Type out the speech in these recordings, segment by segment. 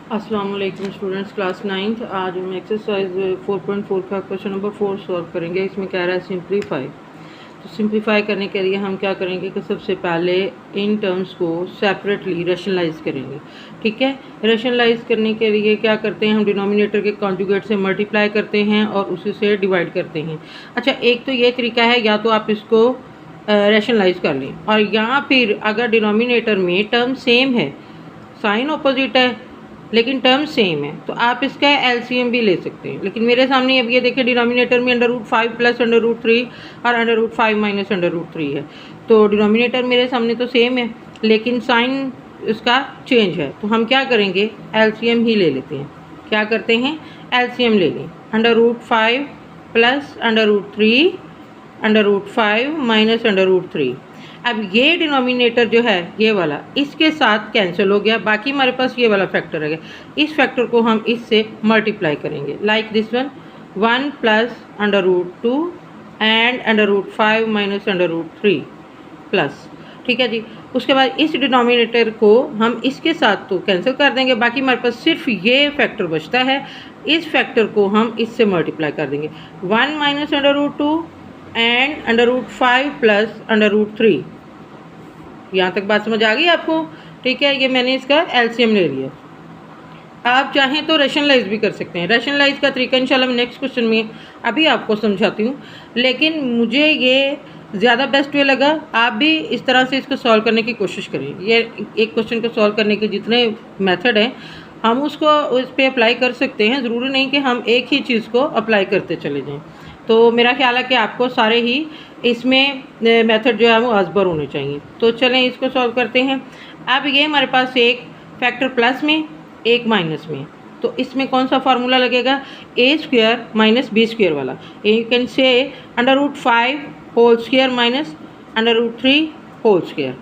अस्सलाम वालेकुम students, class 9th। आज हम एक्सरसाइज 4.4 का क्वेश्चन नंबर 4 सॉल्व करेंगे। इसमें कह रहा है सिंप्लीफाई। तो सिंप्लीफाई करने के लिए हम क्या करेंगे कि सबसे पहले इन टर्म्स को सेपरेटली रैशनलाइज करेंगे। ठीक है, रैशनलाइज करने के लिए क्या करते हैं, हम डिनोमिनेटर के कॉन्जुगेट से मल्टीप्लाई करते हैं और उसी से डिवाइड करते हैं। अच्छा, एक तो ये तरीका है, या तो आप इसको रैशनलाइज कर लें, और यहाँ फिर अगर डिनोमिनेटर में टर्म सेम है, साइन ऑपोजिट है लेकिन टर्म सेम है, तो आप इसका एलसीएम भी ले सकते हैं। लेकिन मेरे सामने अब ये देखिए, डिनोमिनेटर में √5 प्लस √3 और √5 माइनस √3 है। तो डिनोमिनेटर मेरे सामने तो सेम है लेकिन साइन इसका चेंज है, तो हम क्या करेंगे, एलसीएम ही ले लेते हैं। क्या करते हैं, एलसीएम ले लें। √5 प्लस √3 √5 माइनस √3। अब ये डिनोमिनेटर जो है ये वाला इसके साथ कैंसिल हो गया, बाकी हमारे पास ये वाला फैक्टर है। इस फैक्टर को हम इससे मल्टीप्लाई करेंगे, like this one, 1 plus √2 and √5 minus √3 plus. ठीक है जी। उसके बाद इस डिनोमिनेटर को हम इसके साथ तो कैंसिल कर देंगे, बाकी हमारे पास सिर्फ ये फैक्टर बचता है। इस फैक्टर को हम इससे मल्टीप्लाई कर देंगे, 1 माइनस √2 एंड √5 प्लस √3। यहाँ तक बात समझ आ गई आपको? ठीक है, ये मैंने इसका एलसीएम ले लिया। आप चाहें तो रैशनलाइज भी कर सकते हैं। रैशनलाइज का तरीका इंशाल्लाह मैं नेक्स्ट क्वेश्चन में अभी आपको समझाती हूँ, लेकिन मुझे ये ज़्यादा बेस्ट वे लगा। आप भी इस तरह से इसको सॉल्व करने की कोशिश करें। ये एक क्वेश्चन को सॉल्व करने के जितने मेथड हैं हम उसको उस पर अप्लाई कर सकते हैं। ज़रूरी नहीं कि हम एक ही चीज़ को अप्लाई करते चले जाएँ। तो मेरा ख्याल है कि आपको सारे ही इसमें मेथड जो है वो अजबर होने चाहिए। तो चलें इसको सॉल्व करते हैं। अब ये हमारे पास एक फैक्टर प्लस में, एक माइनस में, तो इसमें कौन सा फार्मूला लगेगा, a² माइनस b² वाला। You can say √5 whole square minus √3 whole square.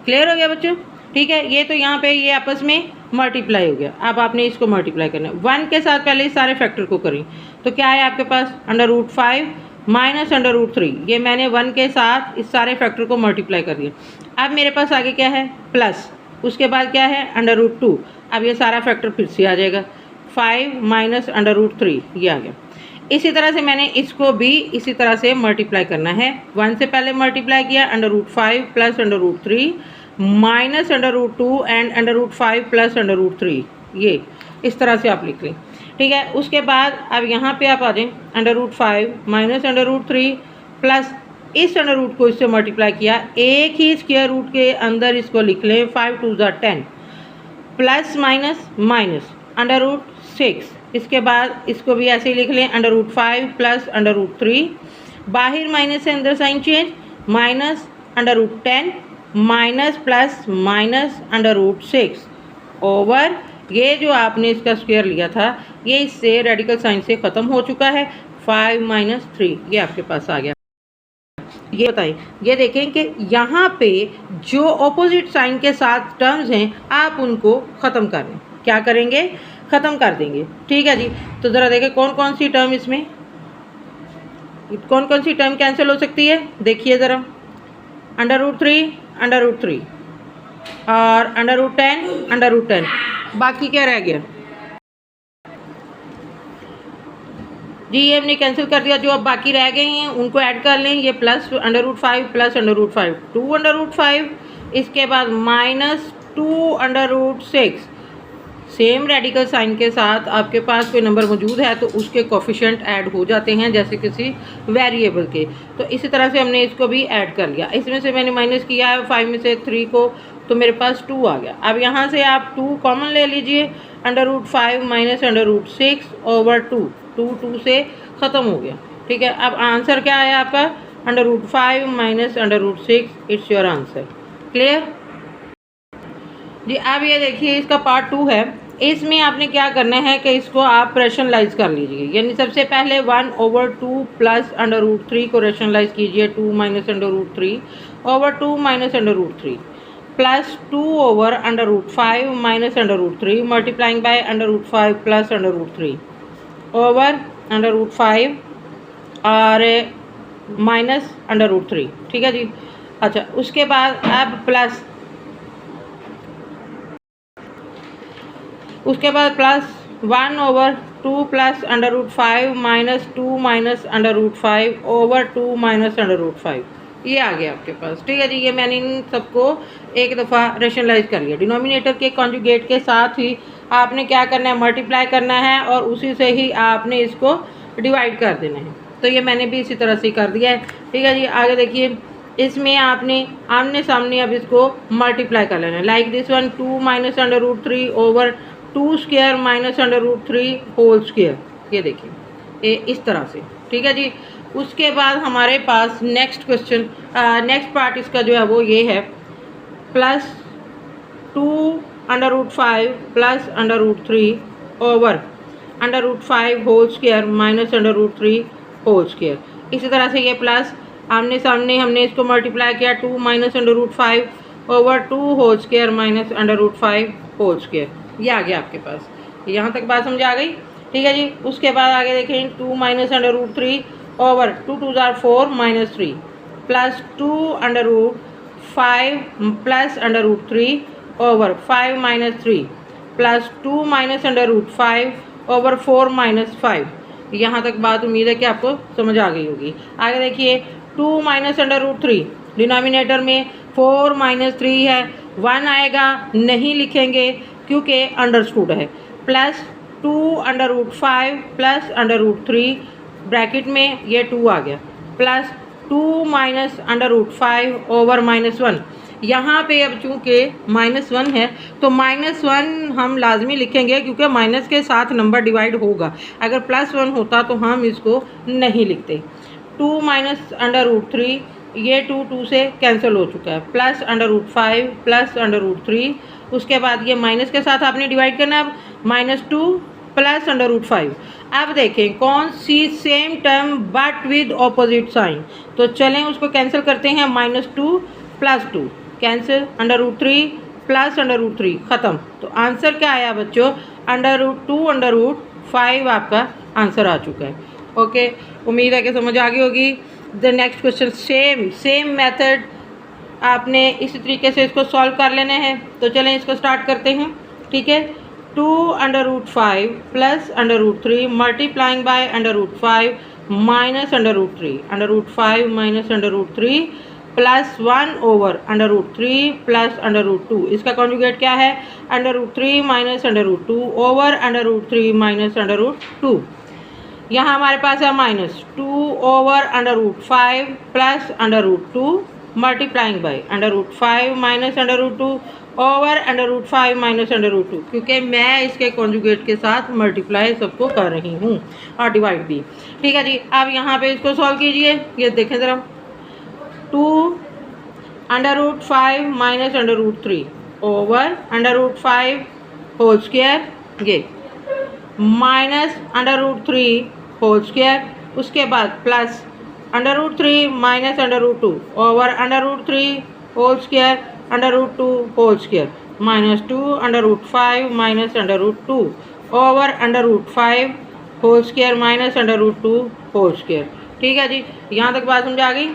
Clear हो गया बच्चों? ठीक है, ये तो यहाँ पे ये आपस में मल्टीप्लाई हो गया। अब आपने इसको मल्टीप्लाई करना है 1 के साथ, पहले इस सारे फैक्टर को करें। तो क्या है आपके पास, √5 माइनस √3। ये मैंने 1 के साथ इस सारे फैक्टर को मल्टीप्लाई कर दिया। अब मेरे पास आगे क्या है, प्लस, उसके बाद क्या है √2। अब ये सारा फैक्टर फिर से आ जाएगा, 5 माइनस √3, ये आ गया। इसी तरह से मैंने इसको भी इसी तरह से मल्टीप्लाई करना है। 1 से पहले मल्टीप्लाई किया, √5 प्लस √3 माइनस √2 एंड √5 प्लस √3, ये इस तरह से आप लिख लें। ठीक है, उसके बाद अब यहाँ पे आप आ जाएं, √5 माइनस √3 प्लस इस √ को इससे मल्टीप्लाई किया, एक ही स्क्वायर रूट के अंदर इसको लिख लें, 5 2 10 प्लस माइनस माइनस √6। इसके बाद इसको भी ऐसे ही लिख लें, √5 प्लस √3, बाहर माइनस से अंदर sign change, minus √10 minus plus minus √6 over ये जो आपने इसका स्क्वायर लिया था ये इससे रेडिकल साइन से ख़त्म हो चुका है, 5 माइनस 3 ये आपके पास आ गया। ये बताएं, ये देखें कि यहाँ पे जो ऑपोजिट साइन के साथ टर्म्स हैं आप उनको ख़त्म कर दें। क्या करेंगे, ख़त्म कर देंगे। ठीक है जी। तो ज़रा देखें कौन कौन सी टर्म इसमें, कौन कौन सी टर्म कैंसिल हो सकती है। देखिए ज़रा, √3 √3 और √10 √10, बाकी क्या रह गया जी, ये हमने कैंसिल कर दिया। जो अब बाकी रह गए हैं उनको ऐड कर लें, ये प्लस √5 प्लस √5 2 √5, इसके बाद माइनस 2 √6। सेम रेडिकल साइन के साथ आपके पास कोई नंबर मौजूद है तो उसके कोफिशिएंट ऐड हो जाते हैं जैसे किसी वेरिएबल के। तो इसी तरह से हमने इसको भी ऐड कर लिया। इसमें से मैंने माइनस किया है 5 में से 3 को, तो मेरे पास 2 आ गया। अब यहाँ से आप 2 कॉमन ले लीजिए, √5 माइनस √6 ओवर 2, 2 से ख़त्म हो गया। ठीक है, अब आंसर क्या आया आपका, √5 minus √6, it's your answer. Clear जी। अब ये देखिए इसका पार्ट 2 है। इसमें आपने क्या करना है कि इसको आप रैशनलाइज कर लीजिए, यानी सबसे पहले 1/2 प्लस √3 को रैशनलाइज कीजिए, 2 minus √3 over 2 minus √3 plus 2 over √5 minus √3 multiplying by √5 plus √3 over √5 और माइनस √3। ठीक है जी। अच्छा, उसके बाद अब प्लस उसके बाद +1/2 प्लस √5 -2 माइनस √5 ओवर 2 माइनस √5, ये आ गया आपके पास। ठीक है जी, ये मैंने इन सबको एक दफ़ा रेशनलाइज कर लिया। डिनोमिनेटर के कॉन्जुगेट के साथ ही आपने क्या करना है, मल्टीप्लाई करना है और उसी से ही आपने इसको डिवाइड कर देना है। तो ये मैंने भी इसी तरह से कर दिया है। ठीक है जी, आगे देखिए, इसमें आपने आमने सामने अब इसको मल्टीप्लाई कर लेना है। Like this one, 2 minus √3 over 2 square minus √3 whole square, ये देखिए ये इस तरह से। ठीक है जी, उसके बाद हमारे पास नेक्स्ट क्वेश्चन, नेक्स्ट पार्ट इसका जो है वो ये है, +2√5 plus √3 over √5 whole square minus √3 whole square. इसी तरह से ये प्लस आमने सामने हमने इसको मल्टीप्लाई किया, 2 minus √5 over 2 whole square minus √5 whole square, ये आ गया आपके पास। यहाँ तक बात समझ आ गई। ठीक है जी, उसके बाद आगे देखें, 2 minus √3 over 2 2 4 minus 3 plus 2√5 plus √3 over 5 minus 3 plus 2 minus √5 over 4 minus 5। यहाँ तक बात उम्मीद है कि आपको समझ आ गई होगी। आगे देखिए, 2 माइनस √3, डिनोमिनेटर में 4 माइनस 3 है, 1 आएगा, नहीं लिखेंगे क्योंकि अंडरस्टूड है, प्लस 2√5 प्लस √3 ब्रैकेट में ये 2 आ गया, प्लस 2 माइनस √5 ओवर -1। यहाँ पे अब चूँकि -1 है तो -1 हम लाजमी लिखेंगे क्योंकि माइनस के साथ नंबर डिवाइड होगा। अगर +1 होता तो हम इसको नहीं लिखते। 2 माइनस √3, ये 2 से कैंसिल हो चुका है, प्लस √5 प्लस √3, उसके बाद ये माइनस के साथ आपने डिवाइड करना है। अब -2 प्लस √5। अब देखें कौन सी same term but with opposite sign, तो चलें उसको कैंसिल करते हैं। -2 प्लस 2 कैंसिल, √3 प्लस √3 ख़त्म। तो आंसर क्या आया बच्चों, √2 √5 आपका आंसर आ चुका है। ओके, उम्मीद है कि समझ आ गई होगी। The next question same method आपने इसी तरीके से इसको सॉल्व कर लेना है। तो चलें इसको स्टार्ट करते हैं। ठीक है, 2√5 plus √3 multiplying by √5 minus √3, √5 minus √3 plus 1 over √3 plus √2। इसका कॉन्जुगेट क्या है, √3 माइनस √2 ओवर √3 माइनस √2। यहाँ हमारे पास है -2 over √5 plus √2 multiplying by √5 minus √2 over √5 minus √2, क्योंकि मैं इसके कॉन्जुगेट के साथ मल्टीप्लाई सबको कर रही हूँ और डिवाइड भी। ठीक है जी, अब यहाँ पे इसको सॉल्व कीजिए। ये देखें ज़रा, 2√5 माइनस √3 ओवर √5 होल स्क्वायर, ये माइनस √3 होल स्क्वायर, उसके बाद plus √3 minus √2 over √3 whole square √2 whole square minus 2 √5 minus √2 over √5 whole square minus √2 whole square. ठीक है जी, यहाँ तक बात समझ आ गई।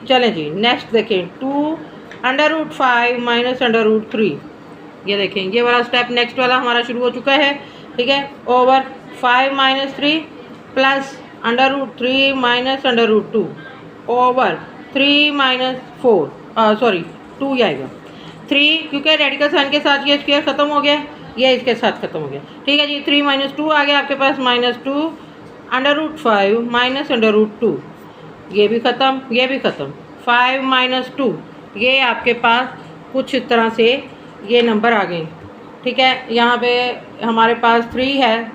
चलें जी, नेक्स्ट देखें, 2√5 माइनस √3, ये देखें ये वाला स्टेप नेक्स्ट वाला हमारा शुरू हो चुका है। ठीक है, over 5 minus 3 plus √3 minus √2 over 3 minus 4 sorry 2 ही आएगा 3, क्योंकि रेडिकल साइन के साथ ये स्क्वायर ख़त्म हो गया, ये इसके साथ ख़त्म हो गया। ठीक है जी, 3 माइनस 2 आ गया आपके पास, -2 √5 माइनस √2, ये भी ख़त्म, ये भी ख़त्म। 5 माइनस 2, ये आपके पास कुछ इस तरह से ये नंबर आ गए। ठीक है, यहाँ पे हमारे पास 3 है,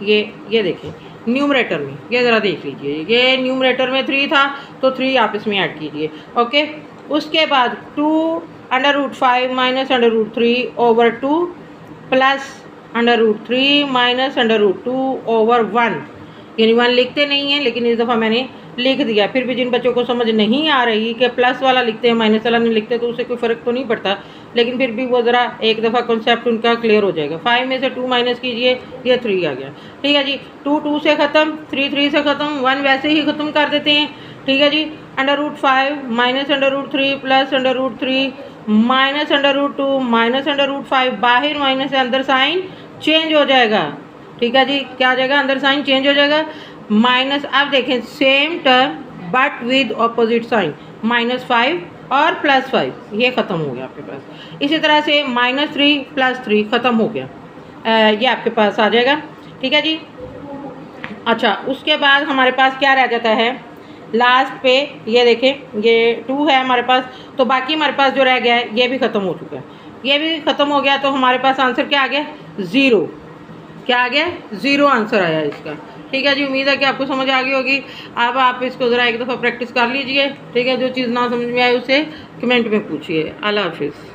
ये देखिए न्यूमरेटर में, ये ज़रा देख लीजिए, ये न्यूमरेटर में 3 था तो 3 आप इसमें ऐड कीजिए। ओके, उसके बाद 2√5 minus √3 over 2 plus √3 minus √2 over 1, यानी 1 लिखते नहीं हैं लेकिन इस दफ़ा मैंने लिख दिया। फिर भी जिन बच्चों को समझ नहीं आ रही कि प्लस वाला लिखते हैं माइनस वाला नहीं लिखते तो उससे कोई फ़र्क तो नहीं पड़ता, लेकिन फिर भी वो ज़रा एक दफ़ा कॉन्सेप्ट उनका क्लियर हो जाएगा। 5 में से 2 माइनस कीजिए, ये 3 आ गया। ठीक है जी, 2 से ख़त्म, 3 से ख़त्म, 1 वैसे ही ख़त्म कर देते हैं। ठीक है जी, √5 माइनस √3 प्लस √3 माइनस √2 माइनस √5, बाहर माइनस है अंदर साइन चेंज हो जाएगा। ठीक है जी, क्या आ जाएगा, अंदर साइन चेंज हो जाएगा। माइनस, अब देखें same term but with opposite sign, -5 और +5, ये ख़त्म हो गया आपके पास। इसी तरह से -3 +3 ख़त्म हो गया, ये आपके पास आ जाएगा। ठीक है जी। अच्छा, उसके बाद हमारे पास क्या रह जाता है लास्ट पे, ये देखें ये 2 है हमारे पास, तो बाकी हमारे पास जो रह गया है ये भी ख़त्म हो चुका है, ये भी ख़त्म हो गया। तो हमारे पास आंसर क्या आ गया, 0। क्या आ गया, 0 आंसर आया इसका। ठीक है जी, उम्मीद है कि आपको समझ आ गई होगी। अब आप इसको ज़रा एक दफ़ा प्रैक्टिस कर लीजिए। ठीक है, जो चीज़ ना समझ में आए उसे कमेंट में पूछिए। अल्लाह हाफिज़।